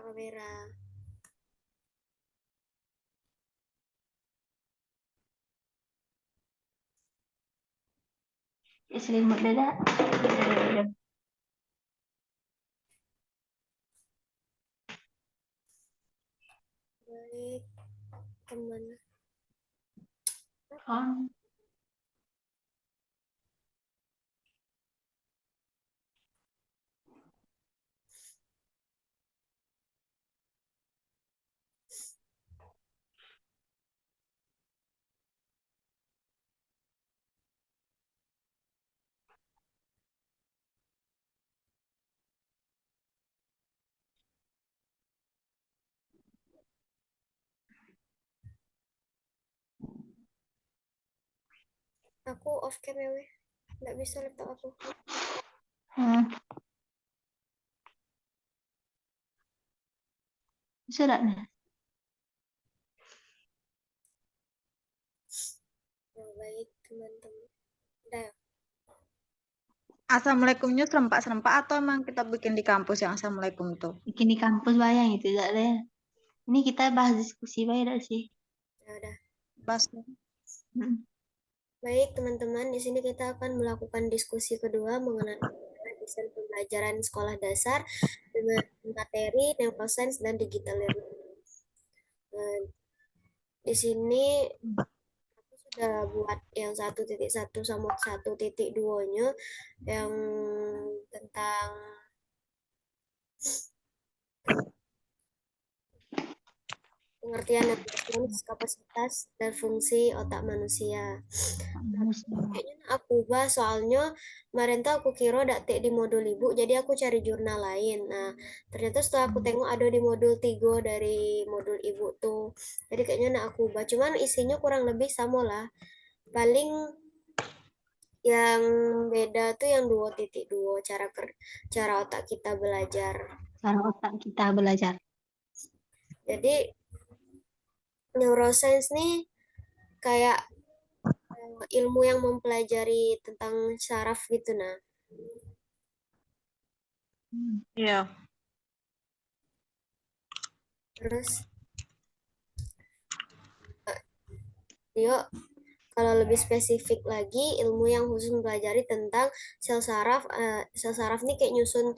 kamera. Selimut dada. Baik, teman. Oh. Aku off cam ya, weh. Nggak bisa laptop aku. Sudah. Nah, baik, teman-teman. Udah. Assalamualaikumnya serempak-serempak atau emang kita bikin di kampus yang assalamualaikum tuh? Bikin di kampus bayang itu tidak ada. Ini kita bahas diskusi bayang sih. Ya udah. Bas. Baik, teman-teman. Di sini kita akan melakukan diskusi kedua mengenai desain pembelajaran sekolah dasar dengan materi neuroscience dan digital learning. Nah, di sini aku sudah buat yang 1.1 sama 1.2-nya yang tentang pengertian neuroscience, kapasitas dan fungsi otak manusia. Kayaknya aku ubah soalnya kemarin tuh aku kira daktek di modul ibu, jadi aku cari jurnal lain. Nah, ternyata setelah aku tengok ada di modul 3 dari modul ibu tuh. Jadi kayaknya nak aku ubah. Cuman isinya kurang lebih sama lah. Paling yang beda tuh yang 2.2 cara otak kita belajar. Cara otak kita belajar. Jadi neuroscience nih kayak ilmu yang mempelajari tentang saraf gitu nah. Iya. Terus yuk kalau lebih spesifik lagi ilmu yang khusus mempelajari tentang sel saraf. Sel saraf nih kayak nyusun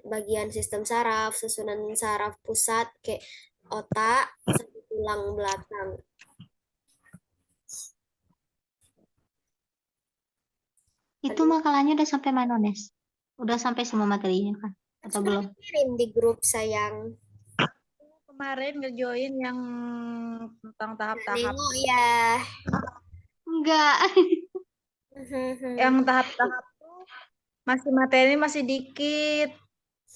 bagian sistem saraf, susunan saraf pusat kayak otak sampai tulang belakang. Itu makalahnya udah sampai mana, Nes? Udah sampai semua materinya kan? Atau belum? Kirim di grup sayang. Kemarin ngerjoin yang tentang tahap-tahap. Nengok ya. Enggak. Yang tahap-tahap tuh masih materi masih dikit.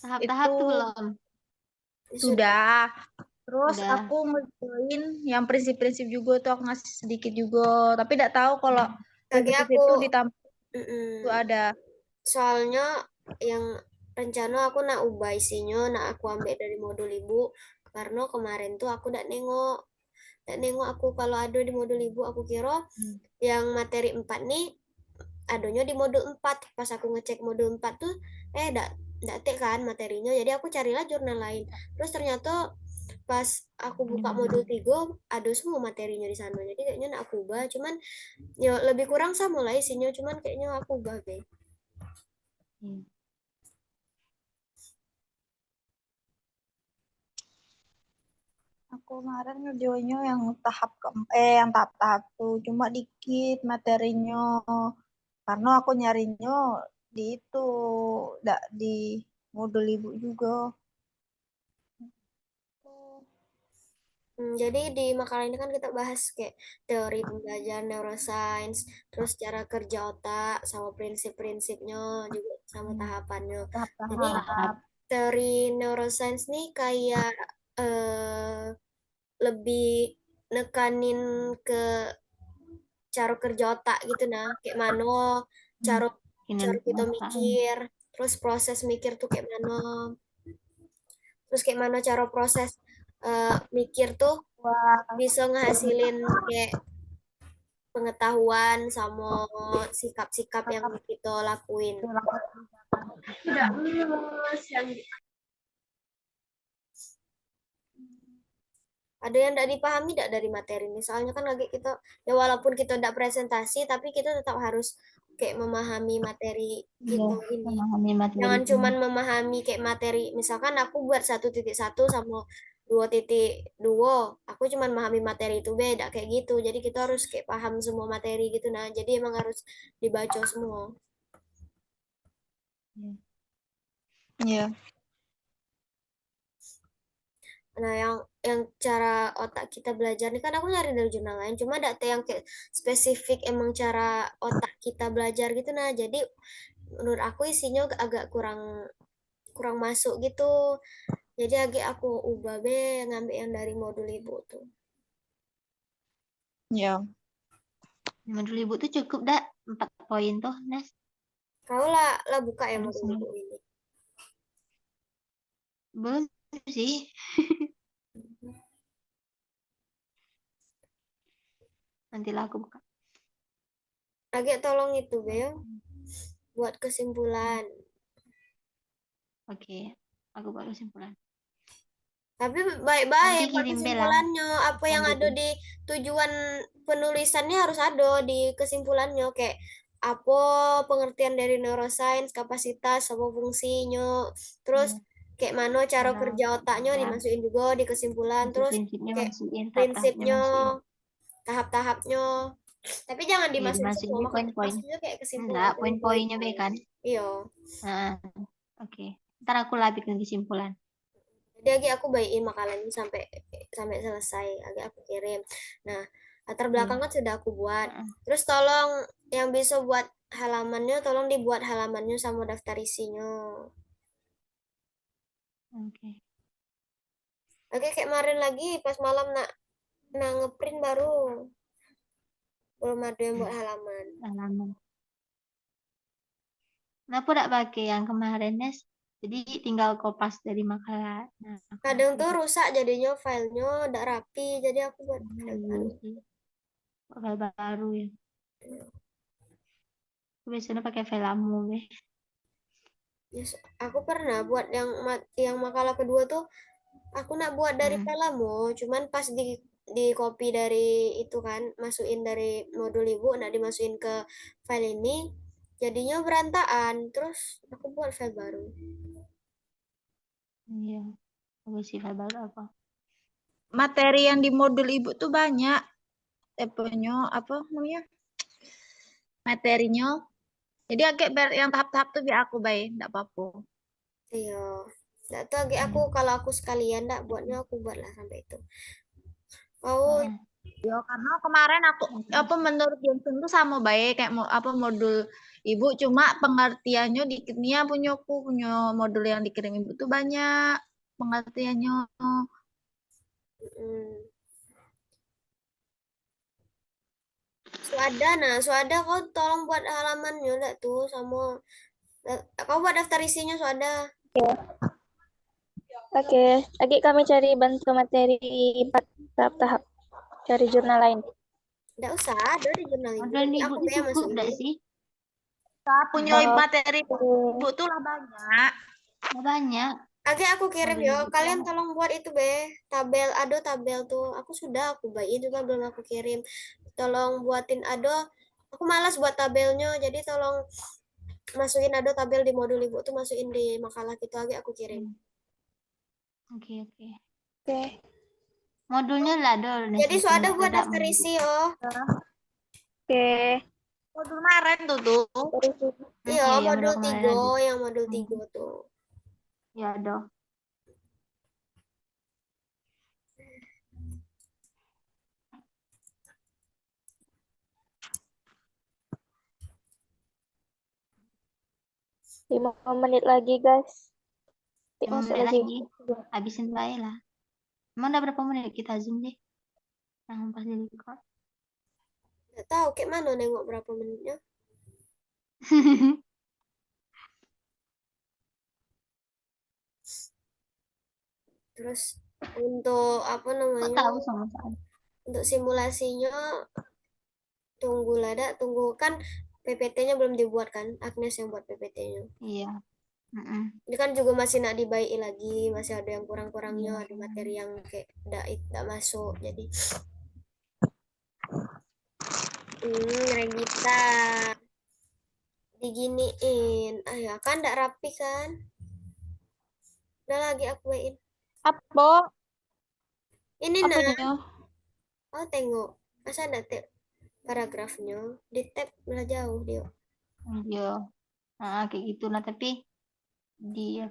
Tahap-tahap Itu tuh belum. sudah. Terus Udah. aku ngerjoin yang prinsip-prinsip juga tuh aku ngasih sedikit juga. Tapi tidak tahu kalau Tadi prinsip aku itu ditambah itu ada. soalnya yang rencana aku nak ubah isinya, nak aku ambil dari modul ibu karena kemarin tuh aku ndak nengok aku kalau ada di modul ibu, aku kira yang materi 4 nih adanya di modul 4. Pas aku ngecek modul 4 tuh ndak tek kan materinya, jadi aku carilah jurnal lain. Terus ternyata pas aku buka modul 3 ada semua materinya di sana, jadi kayaknya nak aku ubah. Cuman ya lebih kurang sama lah isinya, cuman kayaknya aku ubah deh. Aku kemarin ngerjainnya yang yang tahap-tahap tuh cuma dikit materinya karena aku nyarinya di itu enggak di modul ibu juga. Jadi di makalah ini kan kita bahas kayak teori pembelajaran neuroscience, terus cara kerja otak, sama prinsip-prinsipnya juga sama tahapannya. Jadi Tahap-tahap. teori neuroscience nih kayak lebih nekanin ke cara kerja otak gitu nah, kayak mana cara cara kita mikir, terus proses mikir tuh kayak mana, terus kayak mana cara proses mikir tuh bisa ngehasilin kayak pengetahuan sama sikap-sikap yang kita lakuin. Tidak lulus yang Ada yang tidak dipahami tidak dari materi ini. Soalnya kan lagi kita, ya walaupun kita tidak presentasi, tapi kita tetap harus kayak memahami materi Iya, kita ini. memahami materi Jangan ini. cuman memahami kayak materi, misalkan aku buat 1.1 sama 2.2, aku cuman memahami materi itu beda kayak gitu. Jadi kita harus kayak paham semua materi gitu. Nah, jadi emang harus dibaca semua. Iya. Iya. Nah, yang cara otak kita belajar ini kan aku nyari dari jurnal lain, cuma data yang kayak spesifik emang cara otak kita belajar gitu. Nah, jadi menurut aku isinya agak kurang kurang masuk gitu. Jadi agak aku ubah be ngambil yang dari modul ibu tuh. Iya. Modul ibu tuh cukup dah 4 poin tuh, Nes. Kau lah buka yang Harus modul ibu ini. belum sih. Nantilah aku buka. Agak tolong itu be buat kesimpulan. Oke, aku buat kesimpulan. Tapi Nanti baik-baik buat kirim bel lah. kesimpulannya. Apa yang ada Lanjutin. di tujuan penulisannya harus ada di kesimpulannya. Kayak apa pengertian dari neuroscience, kapasitas, apa fungsinya. Terus Iya, kayak mana cara cara kerja otaknya ya, dimasukin juga di kesimpulan. Terus prinsip-prinsipnya kayak masukin, tahap-tahapnya prinsipnya, masukin. tahap-tahapnya. Tapi jangan Iya, dimasukin dimasukin semua, di poin-poin. maksudnya kayak kesimpulan Enggak, dari poin-poinnya be poin-poin. kan. Iya. Nah, oke. Ntar aku lah bikin kesimpulan. Jadi lagi aku bayiin makalahnya sampai sampai selesai, agak aku kirim. Nah, latar belakang Iya. kan sudah aku buat. Heeh. Terus tolong yang bisa buat halamannya, tolong dibuat halamannya sama daftar isinya. Oke. Oke, kayak kemarin lagi pas malam nak ngeprint baru belum ada yang buat halaman. Halaman. Kenapa tidak pakai yang kemarin, Nes? Jadi tinggal kopas dari makalah. Nah, Kadang aku tuh gitu. rusak jadinya filenya udah rapi, jadi aku buat file Iya baru. sih. File baru ya. Aku biasanya pakai file lama, be. Yes, aku pernah buat yang makalah kedua tuh aku nak buat dari Hmm. Pelamo, cuman pas di copy dari itu kan, masukin dari modul ibu, nak dimasukin ke file ini, jadinya berantakan. Terus aku buat file baru. Iya. Aku sih file baru apa? Materi yang di modul ibu tuh banyak. Tipenya apa namanya? Materinya. Jadi agak yang tahap-tahap tuh biar aku baik, enggak apa-apa. Iya. Nggak tahu lagi aku kalau aku sekalian ndak buatnya aku buat lah sampai itu. Oh, Heeh. Ya karena kemarin aku apa menurut Johnson tuh sama baik kayak apa modul ibu cuma pengertiannya dikit nih punya aku punya modul yang dikirim ibu tuh banyak pengertiannya. mm. Suada, nah Suada kau tolong buat halamannya ndak tuh sama kau buat daftar isinya Suada. Oke, lagi kami cari bantu materi 4 tahap-tahap. Cari jurnal lain. Ndak usah, ada di jurnal ibu. Modal Nanti ibu aku tuh yang cukup enggak masukin. sih? Punya materi ibu tuh lah banyak. Nggak banyak. Oke, aku kirim Modal yo. ibu tuh Kalian banyak. tolong buat itu be. Tabel, ada tabel tuh. Aku sudah aku bayi juga belum aku kirim. Tolong buatin ada. Aku malas buat tabelnya, jadi tolong masukin ada tabel di modul ibu tuh masukin di makalah kita lagi aku kirim. Oke, oke. Oke. Modulnya lah dol, Nes, Jadi di sini sudah tuh buat ada daftar modul. isi oh. Oke. Modul kemarin tuh. Iya, Iya, yang modul udah kemarin 3, ada. yang modul 3 tuh. Ya ada. Lima menit lagi, guys. Nanti 5 masuk menit lagi. lagi. Habisin baik lah. Emang udah berapa menit kita zoom deh? Nah, pas di record. Nggak tahu kayak mana nengok berapa menitnya. Terus untuk apa Kok namanya? tahu sama saya? Untuk simulasinya tunggu lada, tunggu kan PPT-nya belum dibuat kan? Agnes yang buat PPT-nya. Iya. Mm-mm. Ini kan juga masih nak dibaiki lagi, masih ada yang kurang-kurangnya, Iya. ada materi yang kayak tidak masuk. Jadi, Regita diginiin. Ah ya kan tidak rapi kan? Udah lagi aku baik. Apa? Ini nah, Apanya? oh tengok. Masa ada paragrafnya? Di tab malah jauh dia. Iya. Nah, kayak gitu. Nah, tapi dia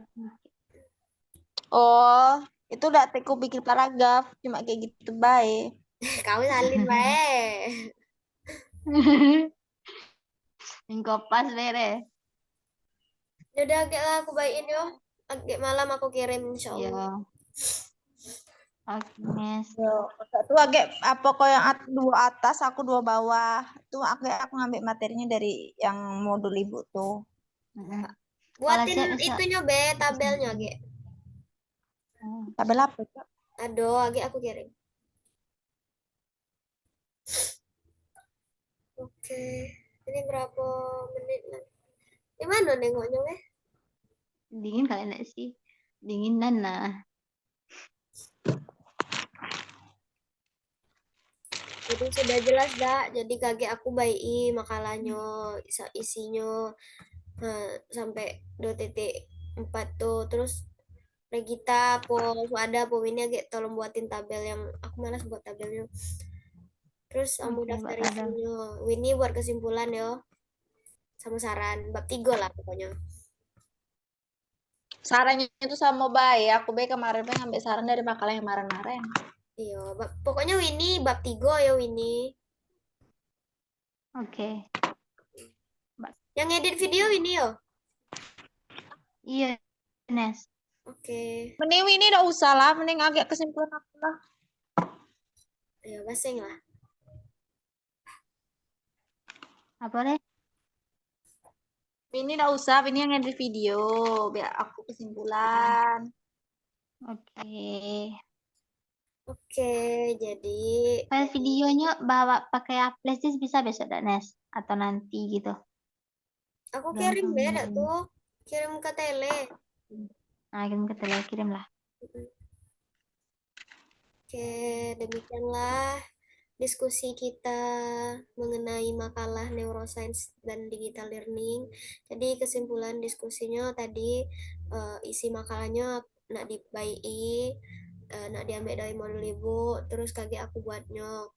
Oh, itu udah aku bikin paragraf. Cuma kayak gitu baik. Kau salin bae. kopas bere. Ya udah agak lah aku baikin yo. Agak malam aku kirim insya Iya. Allah. Oke, Nes. Yo, itu agak apa kok yang dua atas, aku dua bawah. Itu aku ngambil materinya dari yang modul ibu tuh. Mm-mm. Kalau Buatin saya bisa. itunya be, tabelnya ge. Oh, Tabel apa, Cak? Aduh, agak aku kirim. Oke, ini berapa menit lagi? Gimana nengoknya weh? dingin kali enggak sih? Dinginan nah. Jadi sudah jelas dah. Jadi kaget aku bayi makalahnya, isinya sampai 2.4 tuh. Terus Regita, ada, po ini agak tolong buatin tabel yang aku malas buat tabelnya. Terus kamu Oke, daftar Mbak Tada. isinya. Winnie buat kesimpulan yo, sama saran. Bab 3 lah pokoknya. Sarannya itu sama baik. Aku baik kemarin pengen ngambil saran dari makalah yang kemarin-kemarin. Iya, pokoknya Winnie bab 3 ya Winnie. Oke. Mbak. Yang edit video Winnie yo. Iya, Nes. Oke. Mending ini udah usah lah, mending agak kesimpulan aku lah. Ayo, basing lah. Apa deh? Ini udah usah, ini yang edit video, biar aku kesimpulan. Oke. Oke, jadi File videonya bawa pakai flash bisa besok, dak, Nes? Atau nanti gitu? aku Udah kirim langsung beda ngirim. tuh. Kirim ke tele. Nah, kirim lah. Oke, demikianlah diskusi kita mengenai makalah neuroscience dan digital learning. Jadi kesimpulan diskusinya tadi isi makalahnya nak dibaiki, nak diambil dari modul ibu, terus kagak aku buatnya.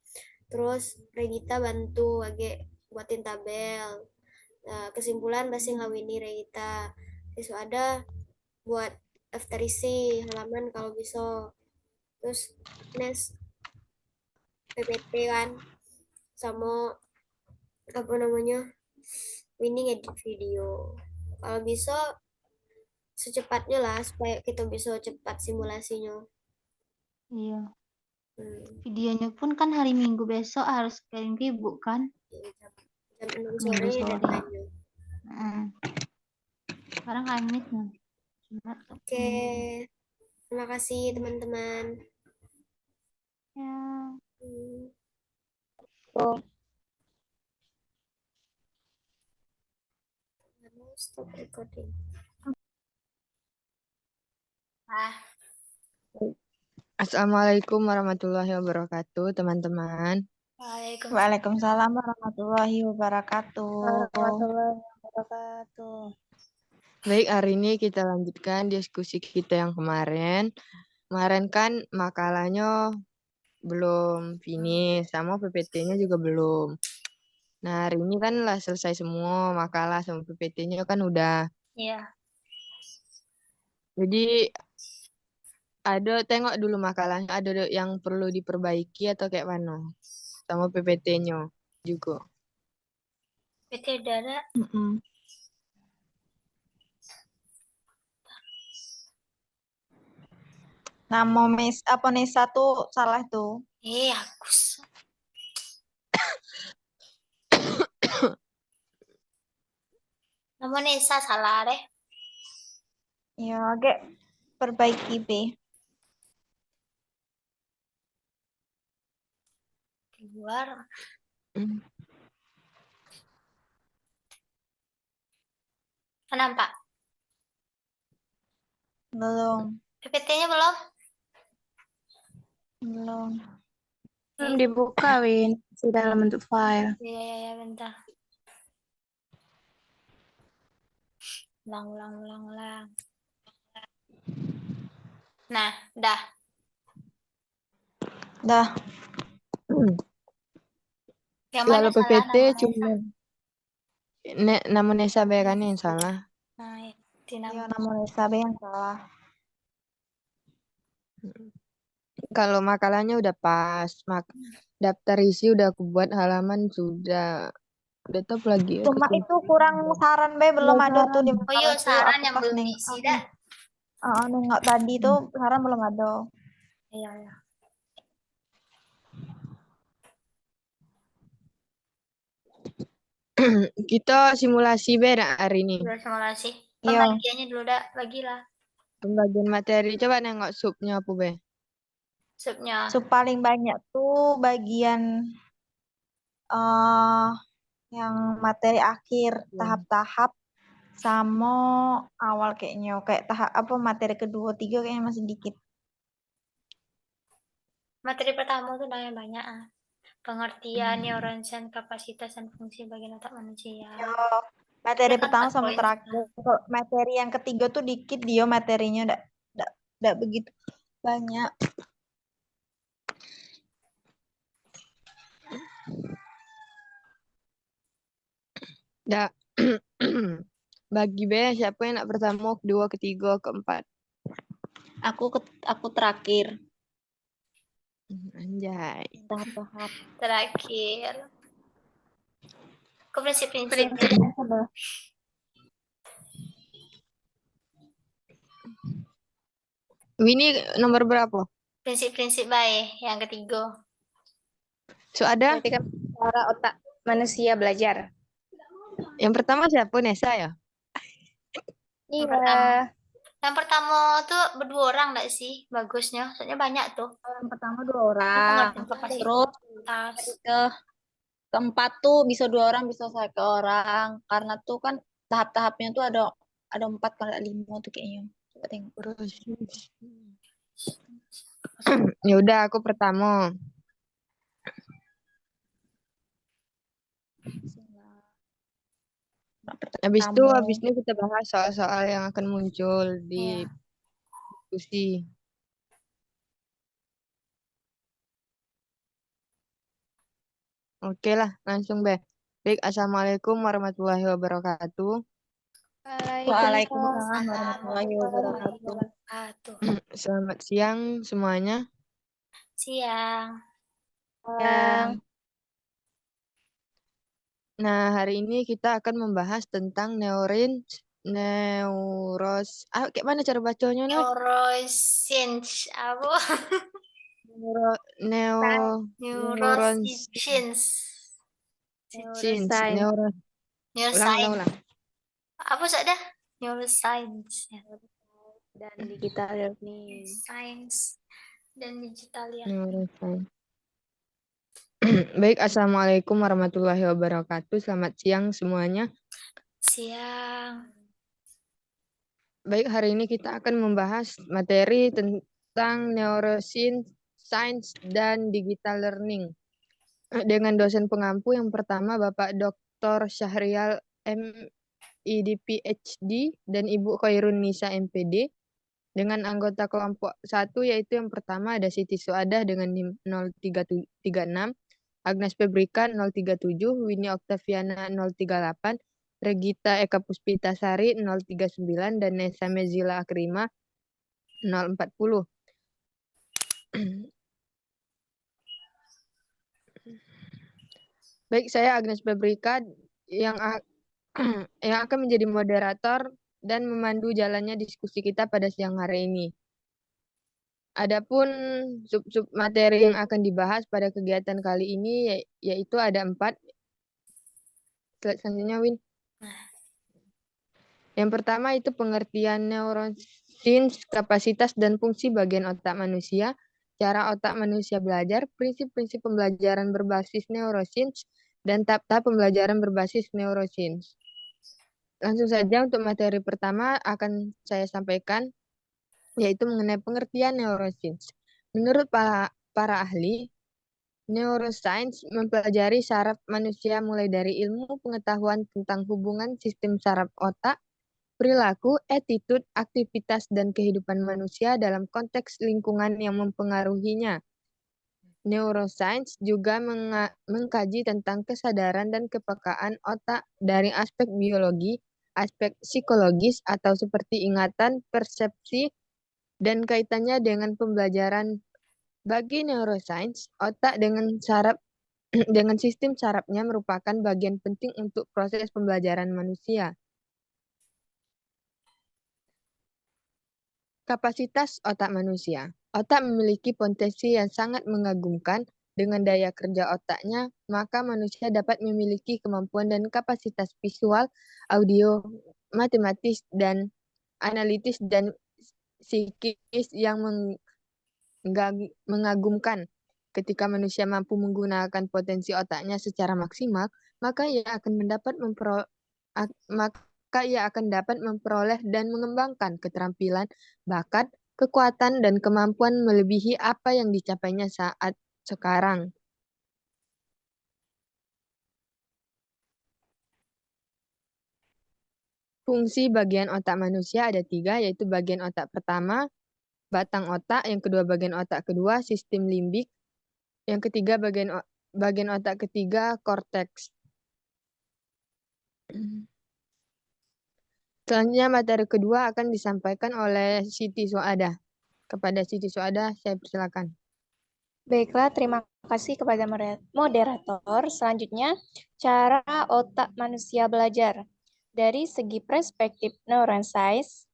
Terus Regita bantu kagak buatin tabel. Kesimpulan bahasa ngawini Regita. Besok ada buat daftar isi halaman kalau bisa. Terus Nes PPT kan sama apa namanya winning edit video kalau bisa secepatnya lah supaya kita bisa cepat simulasinya. Iya. Hmm. Videonya pun kan hari Minggu besok harus kirim ke ibu kan? Jam 6 Minggu sore sore. deadline-nya. Sekarang Kamis nih. Jumat. Oke, terima kasih teman-teman. Ya. Hmm. Oh. Stop recording. Assalamualaikum warahmatullahi wabarakatuh, teman-teman. Waalaikumsalam warahmatullahi wabarakatuh. Warahmatullahi wabarakatuh. Baik, hari ini kita lanjutkan diskusi kita yang kemarin. Kemarin kan makalahnya belum finish, sama PPT-nya juga belum. Nah, hari ini kan lah selesai semua makalah sama PPT-nya kan udah. Iya. Jadi tengok dulu makalahnya, ada yang perlu diperbaiki atau kayak mana. Sama PPT-nya juga. PT Dara. Nama apa Nesa tuh salah tuh. Aku. Nama Nesa salah deh. Ya, agak perbaiki B. Keluar. Kenapa? Belum. PPT-nya belum? Belum. Belum dibuka, Win. Masih dalam bentuk file. Iya, bentar. Ulang. Nah, dah. Dah. Yang mana Kalau salah PPT namanya? cuma namun Nesa kan yang salah. Nah, Iya, dinamakan. namun Sabe yang salah. Kalau makalahnya udah pas, daftar isi udah aku buat, halaman sudah. Udah top lagi ya Cuma ketik. itu kurang saran Be, belum ada tuh di Oh iya, makalah tuh. saran Aku yang pas belum nengok, diisi dah. nengok tadi tuh saran belum ada. Iya. Kita simulasi beda hari ini. Udah simulasi. Iya. Pembagiannya dulu dah, bagilah. Pembagian materi. Coba nengok subnya apa, Be? Subnya. Sub paling banyak tuh bagian yang materi akhir, tahap-tahap sama awal kayaknya. Kayak tahap apa materi kedua, tiga kayaknya masih dikit. Materi pertama tuh udah yang banyak. Pengertian, neurosains, kapasitas, dan fungsi bagian otak manusia. Yo, materi Dia kan pertama 4 sama poin. terakhir. Kalau materi yang ketiga tuh dikit dia materinya ndak begitu banyak. Dah. Bagi Be, siapa yang nak pertama, kedua, ketiga, keempat? Aku terakhir. Anjay. Tahap-tahap. Terakhir. Ke prinsip-prinsip. Ini nomor berapa? Prinsip-prinsip baik. Yang ketiga. So ada? Berarti kan cara otak manusia belajar. Yang pertama siapa, Nesa ya? Iya. Yang pertama tuh berdua orang enggak sih? Bagusnya. Soalnya banyak tuh. Yang pertama 2 orang. Pengertian kapasitas. Terus keempat tuh bisa 2 orang, bisa 1 orang. Karena tuh kan tahap-tahapnya tuh ada 4 kali 5 tuh kayaknya. Coba tengok. Ya udah, aku pertama. Habis ini kita bahas soal-soal yang akan muncul di diskusi. Oke lah, langsung Be. Baik, Assalamualaikum warahmatullahi wabarakatuh. Waalaikumsalam warahmatullahi wabarakatuh. Selamat siang semuanya. Siang. Nah, hari ini kita akan membahas tentang kayak mana cara bacanya, Noy? Neuroscience. Apa? Neuroscience. Ulang. Apa sudah? Neuroscience. Dan digital learning. Science dan digital ya. Neuroscience. Baik, Assalamualaikum warahmatullahi wabarakatuh. Selamat siang semuanya. Siang. Baik, hari ini kita akan membahas materi tentang neuroscience dan digital learning. Dengan dosen pengampu yang pertama Bapak Dr. Syahrial MID PhD dan Ibu Khairun Nisa MPD. Dengan anggota kelompok 1 yaitu yang pertama ada Siti Suadah dengan NIM 0336, Agnes Febrika 037, Winnie Oktaviana 038, Regita Eka Puspitasari 039, dan Nesa Mezila Akrima 040. Baik, saya Agnes Febrika yang akan menjadi moderator dan memandu jalannya diskusi kita pada siang hari ini. Adapun sub-sub materi yang akan dibahas pada kegiatan kali ini yaitu ada 4. Slide selanjutnya, Win. Yang pertama itu pengertian neuroscience, kapasitas dan fungsi bagian otak manusia, cara otak manusia belajar, prinsip-prinsip pembelajaran berbasis neuroscience, dan tahap-tahap pembelajaran berbasis neuroscience. Langsung saja untuk materi pertama akan saya sampaikan. yaitu mengenai pengertian neuroscience. Menurut para ahli, neuroscience mempelajari saraf manusia mulai dari ilmu pengetahuan tentang hubungan sistem saraf otak, perilaku, attitude, aktivitas, dan kehidupan manusia dalam konteks lingkungan yang mempengaruhinya. Neuroscience juga mengkaji tentang kesadaran dan kepekaan otak dari aspek biologi, aspek psikologis atau seperti ingatan, persepsi, dan kaitannya dengan pembelajaran. Bagi neuroscience, otak dengan saraf dengan sistem sarafnya merupakan bagian penting untuk proses pembelajaran manusia. Kapasitas otak manusia. Otak memiliki potensi yang sangat mengagumkan. Dengan daya kerja otaknya, maka manusia dapat memiliki kemampuan dan kapasitas visual, audio, matematis, dan analitis dan psikis yang mengagumkan. Ketika manusia mampu menggunakan potensi otaknya secara maksimal, maka ia akan dapat memperoleh dan mengembangkan keterampilan, bakat, kekuatan, dan kemampuan melebihi apa yang dicapainya saat sekarang. Fungsi bagian otak manusia ada 3, yaitu bagian otak pertama, batang otak, yang kedua bagian otak kedua, sistem limbik, yang ketiga bagian otak ketiga, korteks. Selanjutnya materi kedua akan disampaikan oleh Siti Suada. Kepada Siti Suada, saya persilakan. Baiklah, terima kasih kepada moderator. Selanjutnya, cara otak manusia belajar. Dari segi perspektif neuroscience,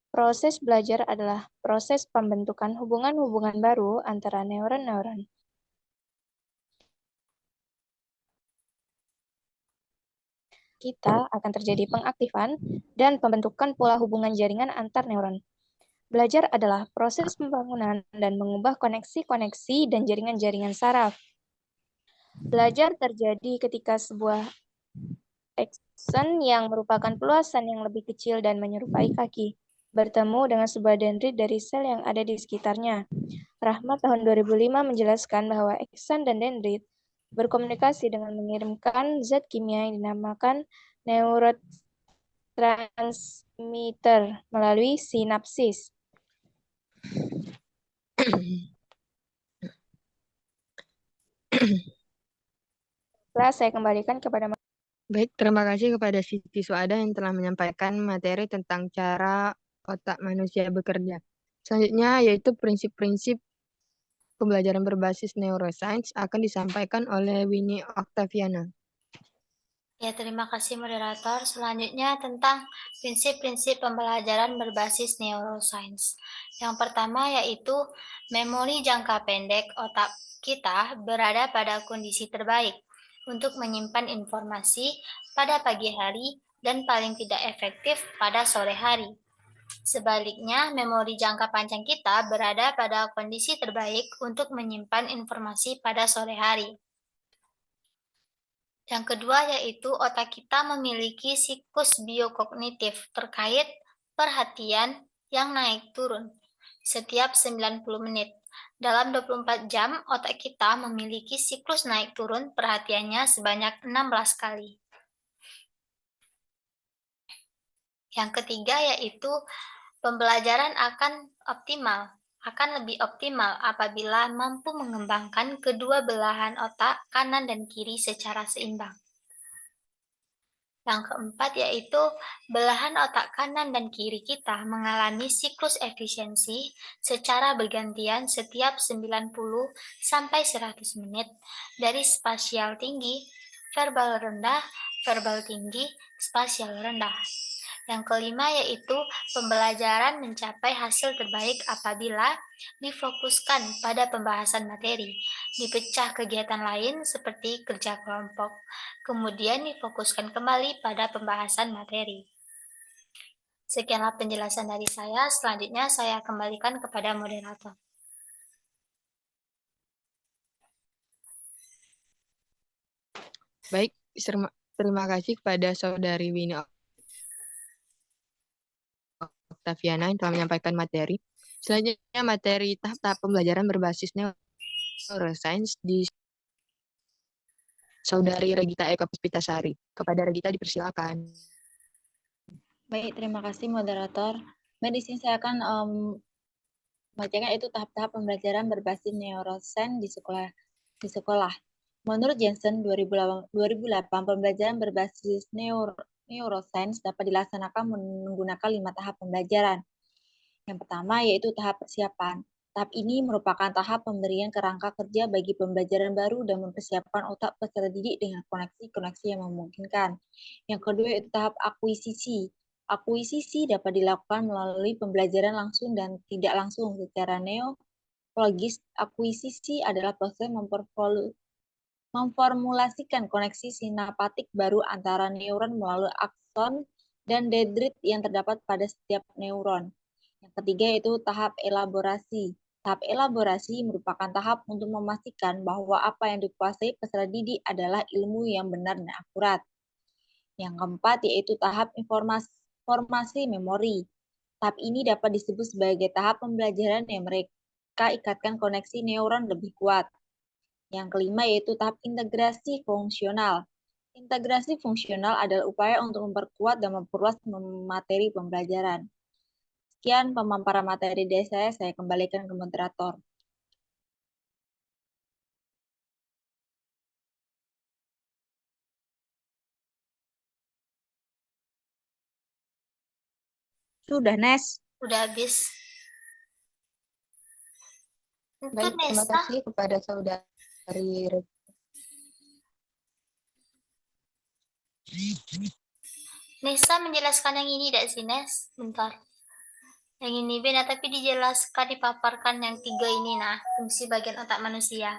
proses belajar adalah proses pembentukan hubungan-hubungan baru antara neuron-neuron. Kita akan terjadi pengaktifan dan pembentukan pola hubungan jaringan antar neuron. Belajar adalah proses pembangunan dan mengubah koneksi-koneksi dan jaringan-jaringan saraf. Belajar terjadi ketika sebuah akson yang merupakan peluasan yang lebih kecil dan menyerupai kaki bertemu dengan sebuah dendrit dari sel yang ada di sekitarnya. Rahmat tahun 2005 menjelaskan bahwa akson dan dendrit berkomunikasi dengan mengirimkan zat kimia yang dinamakan neurotransmitter melalui sinapsis. Setelah saya kembalikan kepada Baik, terima kasih kepada Siti Suada yang telah menyampaikan materi tentang cara otak manusia bekerja. Selanjutnya yaitu prinsip-prinsip pembelajaran berbasis neuroscience akan disampaikan oleh Winnie Octaviana. Ya, terima kasih moderator. Selanjutnya tentang prinsip-prinsip pembelajaran berbasis neuroscience. Yang pertama yaitu memori jangka pendek otak kita berada pada kondisi terbaik untuk menyimpan informasi pada pagi hari dan paling tidak efektif pada sore hari. Sebaliknya, memori jangka panjang kita berada pada kondisi terbaik untuk menyimpan informasi pada sore hari. Yang kedua yaitu otak kita memiliki siklus biokognitif terkait perhatian yang naik turun setiap 90 menit. Dalam 24 jam, otak kita memiliki siklus naik turun perhatiannya sebanyak 16 kali. Yang ketiga yaitu pembelajaran akan lebih optimal apabila mampu mengembangkan kedua belahan otak kanan dan kiri secara seimbang. Yang keempat yaitu belahan otak kanan dan kiri kita mengalami siklus efisiensi secara bergantian setiap 90 sampai 100 menit dari spasial tinggi, verbal rendah, verbal tinggi, spasial rendah. Yang kelima yaitu pembelajaran mencapai hasil terbaik apabila difokuskan pada pembahasan materi, dipecah kegiatan lain seperti kerja kelompok, kemudian difokuskan kembali pada pembahasan materi. Sekianlah penjelasan dari saya, selanjutnya saya kembalikan kepada moderator. Baik, terima kasih kepada Saudari Winnie Octaviana yang telah menyampaikan materi. Selanjutnya materi tahap-tahap pembelajaran berbasis neuroscience di Saudari Regita Eka Puspitasari. Kepada Regita dipersilakan. Baik, terima kasih moderator. Baik, di sini saya akan membacakan itu tahap-tahap pembelajaran berbasis neuroscience di sekolah. Menurut Jensen 2008, pembelajaran berbasis neuroscience dapat dilaksanakan menggunakan 5 tahap pembelajaran. Yang pertama yaitu tahap persiapan. Tahap ini merupakan tahap pemberian kerangka kerja bagi pembelajaran baru dan mempersiapkan otak peserta didik dengan koneksi-koneksi yang memungkinkan. Yang kedua yaitu tahap akuisisi. Akuisisi dapat dilakukan melalui pembelajaran langsung dan tidak langsung. Secara neurologis, akuisisi adalah proses memformulasikan koneksi sinapatik baru antara neuron melalui akson dan dendrit yang terdapat pada setiap neuron. Yang ketiga yaitu tahap elaborasi. Tahap elaborasi merupakan tahap untuk memastikan bahwa apa yang dikuasai peserta didik adalah ilmu yang benar dan akurat. Yang keempat yaitu tahap formasi memori. Tahap ini dapat disebut sebagai tahap pembelajaran yang mereka ikatkan koneksi neuron lebih kuat. Yang kelima yaitu tahap integrasi fungsional. Integrasi fungsional adalah upaya untuk memperkuat dan memperluas materi pembelajaran. Sekian pemaparan materi dari saya kembalikan ke moderator. Sudah, Nes. Udah habis. Itu Baik, terima Nesa. kasih kepada Saudari Regita. Nesa menjelaskan yang ini tidak sih, Nes? Bentar. Yang ini beda, tapi dijelaskan, dipaparkan yang 3 ini, nah, fungsi bagian otak manusia.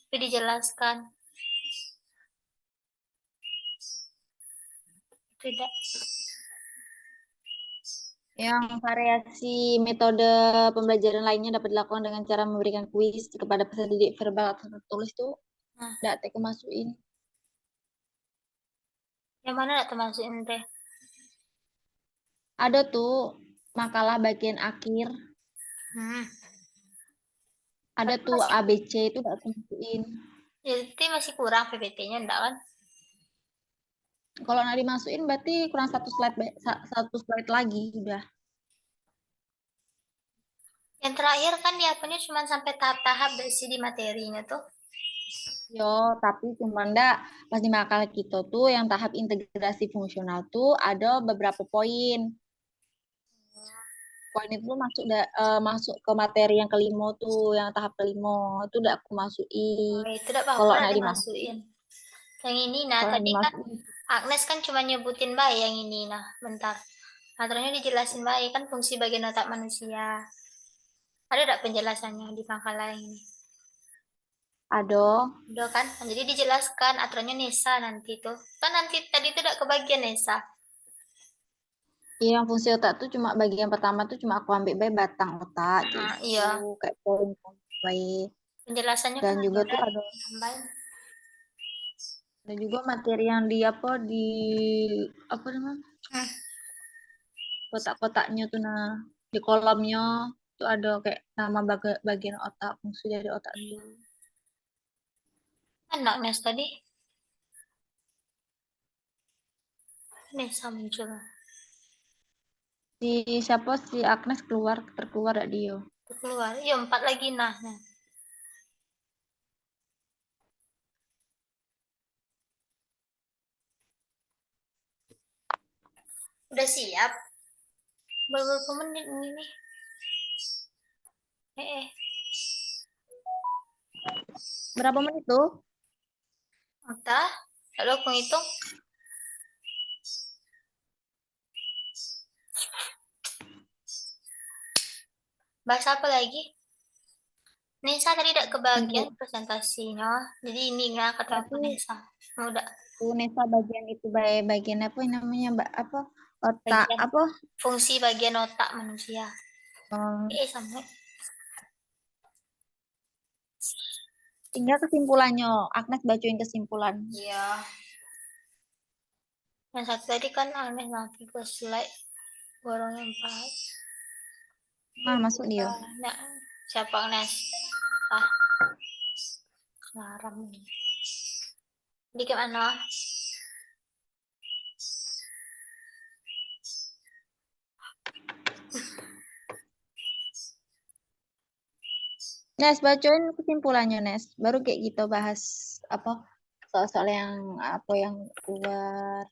Tapi dijelaskan. Tidak. Yang variasi metode pembelajaran lainnya dapat dilakukan dengan cara memberikan kuis kepada peserta didik verbal atau tertulis tuh. Nggak teh masukin. Yang mana nggak termasukin teh? Ada tuh makalah bagian akhir. Ada tuh ABC itu nggak masukin. Jadi masih kurang PPT-nya, enggak kan? Kalau nggak dimasukin berarti kurang satu slide lagi udah. Yang terakhir kan diapanya cuma sampai tahap-tahap dari di materinya tuh. Yo, tapi cuman pas di makalah kita tuh yang tahap integrasi fungsional tuh ada beberapa poin. Poin itu masuk ke materi yang kelima tuh, yang tahap kelima itu udah aku masukin. Oh, itu udah apa-apa Kalau udah nggak dimasukin. Yang ini, nah Kalau tadi kan dimasukin. Agnes kan cuma nyebutin baik yang ini, nah bentar. Aturannya dijelasin baik kan fungsi bagian otak manusia. Ada enggak penjelasannya di makalah ini? Ada. Udah kan? Jadi dijelaskan aturannya Nesa nanti tuh. Kan nanti tadi itu udah kebagian Nesa. Iya, yang fungsi otak tuh cuma bagian pertama tuh cuma aku ambil baik batang otak gitu. Iya. Kayak poin-poin baik. Penjelasannya Dan kan juga tuh ada ada juga materi yang di apa namanya? Kotak-kotaknya tuh nah di kolomnya tuh ada kayak nama bagian otak, fungsi dari otak tuh. Enak Nes tadi. Nesa muncul. Siapa si Agnes terkeluar gak dia? Keluar. Iya 4 lagi nah. Udah siap? Berapa menit ini? Berapa menit tuh? Entah. Lalu aku hitung. Bahasa apa lagi? Nesa tadi tidak kebagian presentasinya. Jadi ini nggak ketemu Nesa. Udah. Nesa bagian itu bagian apa namanya Mbak apa otak Bagian apa? Fungsi bagian otak manusia. Sama. Tinggal kesimpulannya. Agnes bacain kesimpulan. Iya. Yang satu tadi kan Agnes nanti ke slide borongnya 4. Nah, masuk dia. Nah, siapa Agnes? Ah, larang nih. Di mana? Nes, bacain kesimpulannya, Nes. Baru kayak gitu bahas apa soal-soal yang apa yang keluar.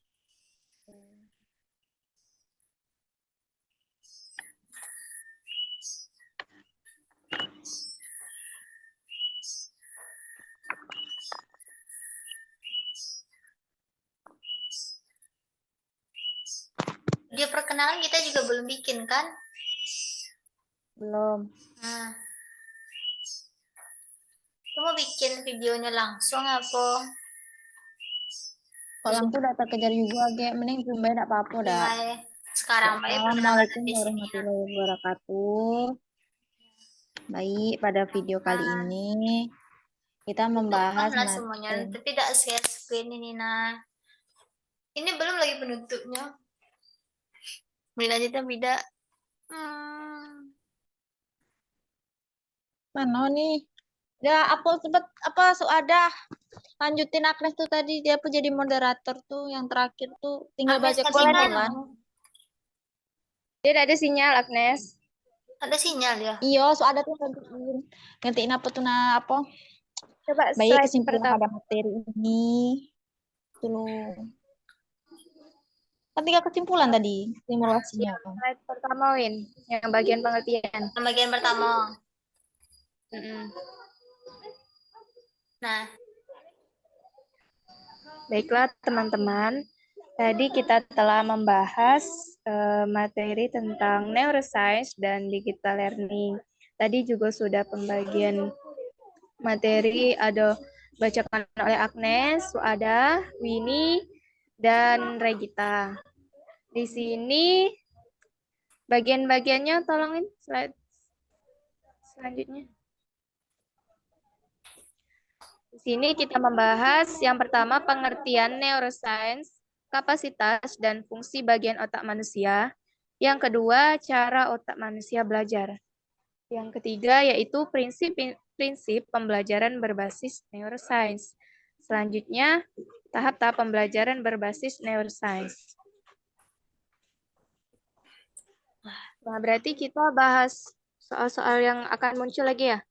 Dia perkenalan kita juga belum bikin kan? Belum. Nah, lu mau bikin videonya langsung apa? Kok langsung udah terkejar juga, kayak mending Zoom enggak apa-apa dah. Mulai sekarang baik Assalamualaikum perkenalan di sini. warahmatullahi wabarakatuh. Baik, pada video kali ini kita membahas Lah semuanya, tapi tidak share screen ini nah. Ini belum lagi penutupnya. Lanjutnya beda. mana nih? Ya, apa sebet apa ada lanjutin Agnes tuh tadi dia apa jadi moderator tuh yang terakhir tuh tinggal Agnes baca tadi kesimpulan. Dia ada sinyal, Agnes. Ada sinyal ya? Iya, ada tuh gantiin apa tuh nah apa? Coba Baik slide kesimpulan pertama. pada materi ini. Tuh. Kan 3 kesimpulan tadi simulasinya. Slide pertama, Win. Yang bagian pengertian. Yang bagian pertama. Nah, Baiklah, teman-teman. Tadi kita telah membahas materi tentang neuroscience dan digital learning. Tadi juga sudah pembagian materi ada bacakan oleh Agnes, Suada, Winnie, dan Regita. Di sini bagian-bagiannya tolongin slide selanjutnya. Di sini kita membahas yang pertama pengertian neuroscience, kapasitas dan fungsi bagian otak manusia. Yang kedua, cara otak manusia belajar. Yang ketiga yaitu prinsip pembelajaran berbasis neuroscience. Selanjutnya, tahap-tahap pembelajaran berbasis neuroscience. Nah, berarti kita bahas soal-soal yang akan muncul lagi ya?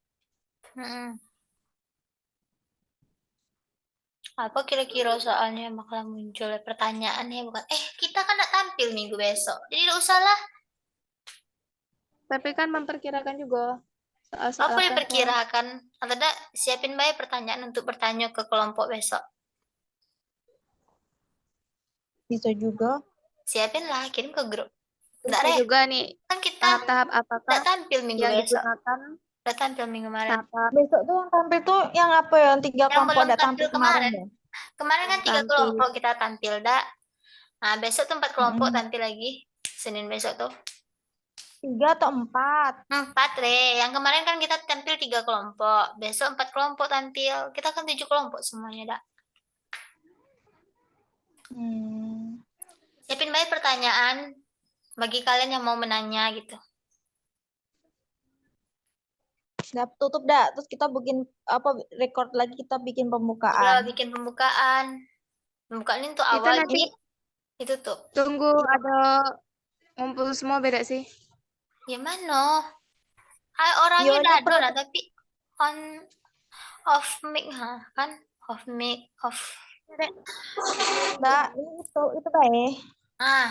apa kira-kira soalnya yang bakal muncul pertanyaan ya bukan? Kita kan nak tampil minggu besok, jadi tidak usah lah. Tapi kan memperkirakan juga soal-soal Apa apa. diperkirakan? Atau tidak siapin baik pertanyaan untuk bertanya ke kelompok besok. Bisa juga. Siapin lah, kirim ke grup. Bisa juga nih Kan kita tahap-tahap apakah tidak tampil minggu yang besok. digunakan. Udah tampil minggu kemarin. Besok tuh yang tampil tuh yang apa ya? Yang 3 Yang kelompok belum udah tampil tampil kemarin kemarin. ya? Kemarin kan 3 Tampil. kelompok kita tampil, dak. Nah, besok tuh 4 kelompok tampil lagi. Senin besok tuh. 3 atau 4? 4, Re. Yang kemarin kan kita tampil 3 kelompok. Besok 4 kelompok tampil. Kita kan 7 kelompok semuanya, dak. Siapin baik pertanyaan bagi kalian yang mau menanya gitu. Udah tutup dah. Terus kita bikin apa record lagi kita bikin Udah pembukaan. bikin pembukaan. Pembukaan ini untuk Itu awal. nanti Itu tuh. tunggu ada ngumpul semua beda sih. Gimana? Orangnya Yo, udah ada lah, tapi on off mic kan? Off mic, off. Mbak, itu baik.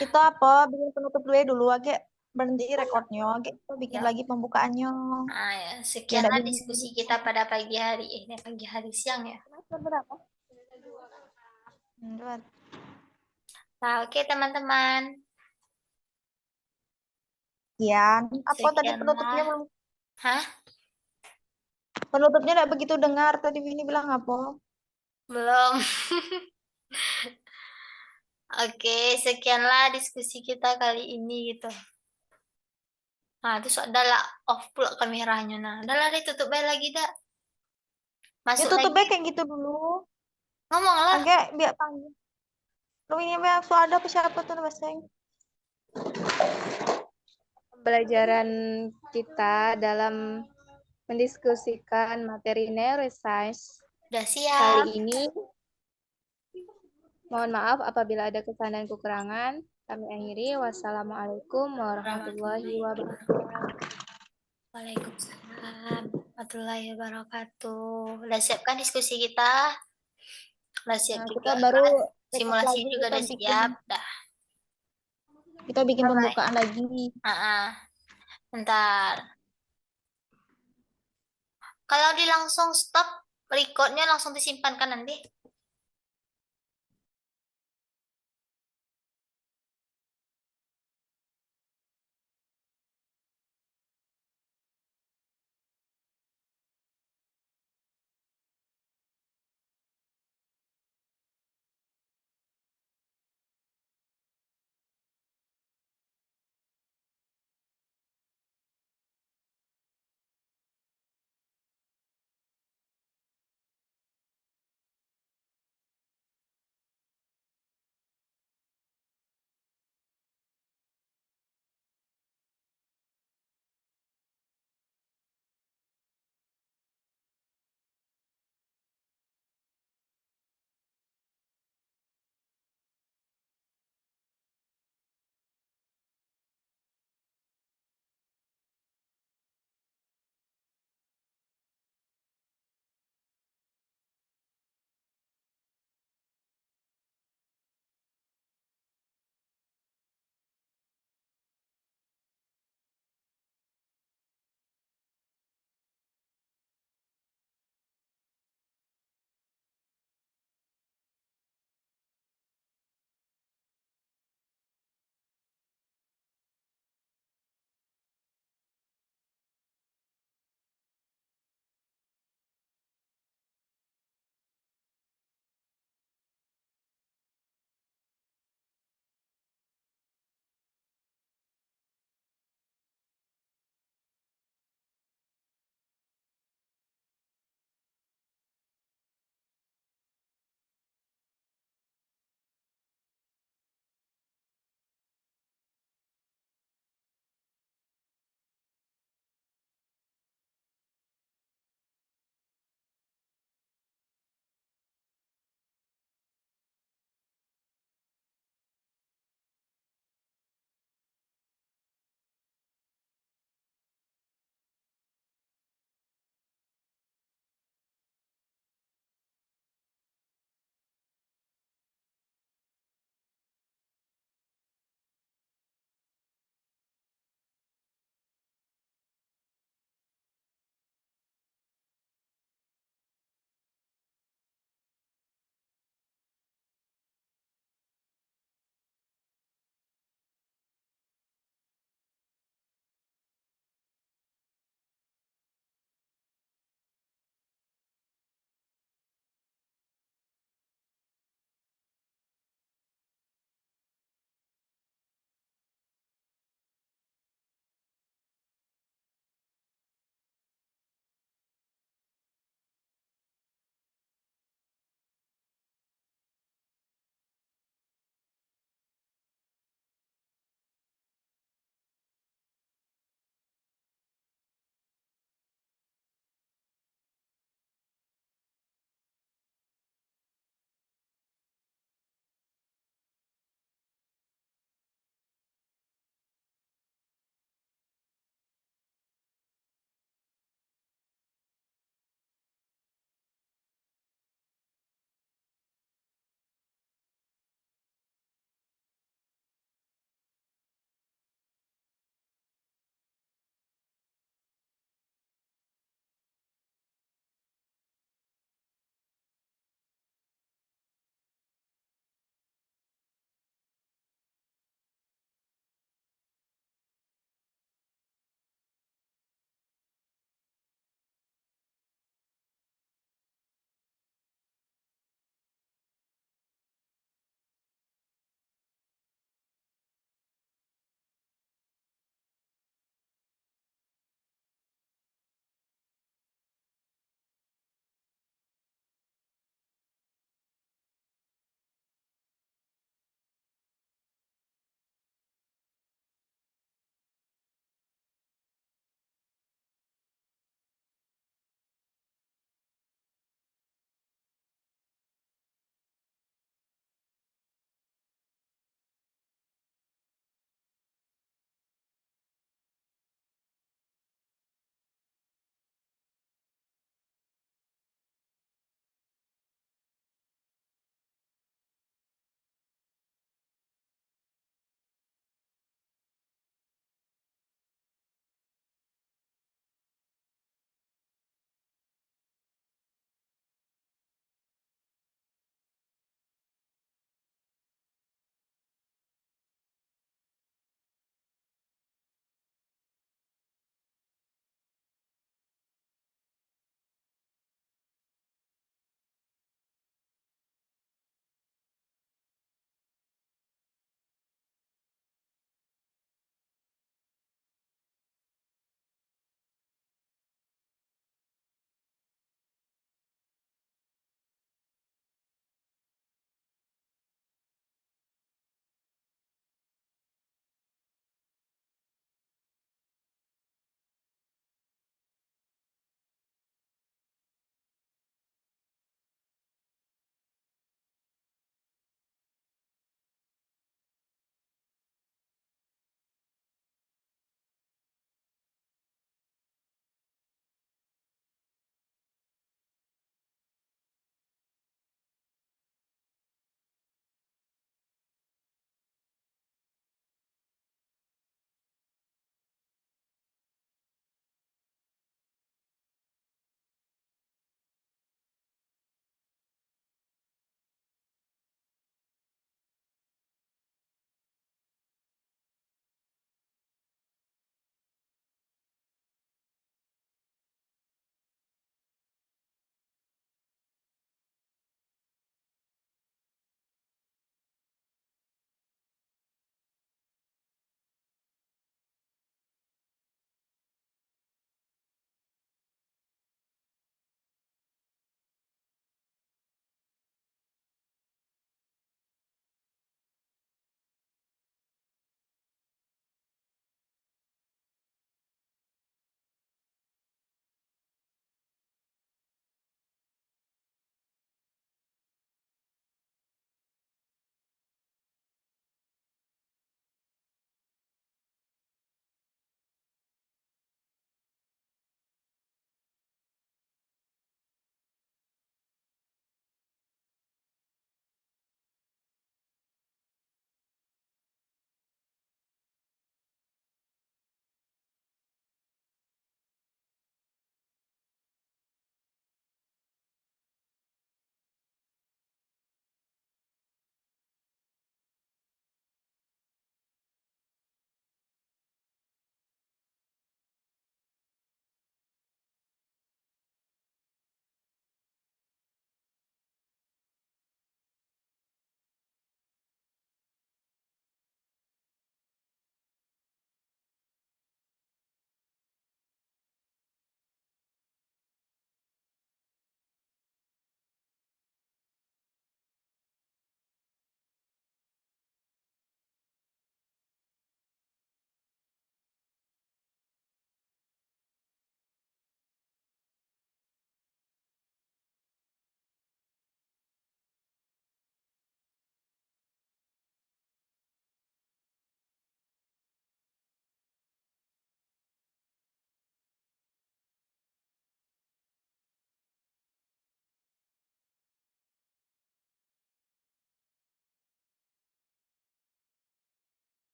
Kita apa bikin penutup dulu agak berhenti recordnya, agak kita bikin lagi pembukaannya. Ya, sekianlah diskusi kita pada pagi hari ini, pagi hari siang ya. Berapa? Nah, oke teman-teman. Sekian. Apa tadi penutupnya belum? Hah? Penutupnya tidak begitu dengar. Tadi Vini bilang apa? Belum. Oke, sekianlah diskusi kita kali ini gitu. Nah, terus adalah off pula kameranya. Nah, adalah ditutup baik lagi dah. Masuk tutup lagi. kayak gitu dulu. Ngomonglah. Agak biar panggil. Lu ini biar ada apa siapa tuh bahasa pembelajaran kita dalam mendiskusikan materi neuroscience Udah siap. kali ini. Mohon maaf apabila ada kesalahan dan kekurangan. Kami akhiri. Wassalamualaikum warahmatullahi wabarakatuh. Waalaikumsalam warahmatullahi wabarakatuh. Udah siap kan diskusi kita? Udah siap Nah, juga kita baru kan? tetap Simulasinya lagi, juga kita udah bikin- siap. Dah. Kita bikin Bye-bye. pembukaan lagi. Bentar. Kalau di langsung stop, recordnya langsung disimpan kan nanti?